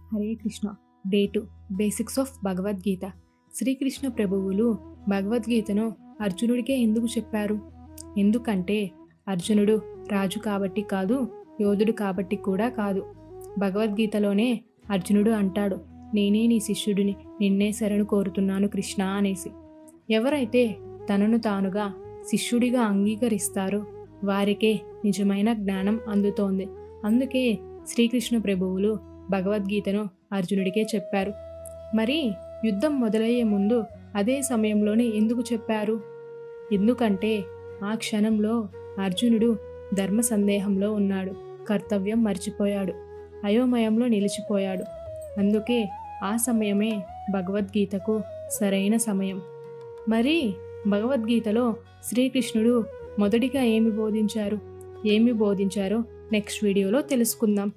Hare Krishna. Day 2 basics of Bhagavad Gita. Sri Krishna ప్రభువులు భగవద్గీతను అర్జునుడికే ఎందుకు చెప్పారు? ఎందుకంటే అర్జునుడు రాజు కాబట్టి కాదు, యోధుడు కాబట్టి కూడా కాదు. భగవద్గీతలోనే అర్జునుడు అంటాడు, నేనే నీ శిష్యుడిని, నిన్నే శరణు కోరుతున్నాను కృష్ణ అనేసి. ఎవరైతే తనను తానుగా శిష్యుడిగా అంగీకరిస్తారో వారికే నిజమైన జ్ఞానం అందుతోంది. అందుకే శ్రీకృష్ణ ప్రభువులు భగవద్గీతను అర్జునుడికే చెప్పారు. మరి యుద్ధం మొదలయ్యే ముందు అదే సమయంలోనే ఎందుకు చెప్పారు? ఎందుకంటే ఆ క్షణంలో అర్జునుడు ధర్మ సందేహంలో ఉన్నాడు, కర్తవ్యం మర్చిపోయాడు, అయోమయంలో నిలిచిపోయాడు. అందుకే ఆ సమయమే భగవద్గీతకు సరైన సమయం. మరి భగవద్గీతలో శ్రీకృష్ణుడు మొదటిగా ఏమి బోధించారో నెక్స్ట్ వీడియోలో తెలుసుకుందాం.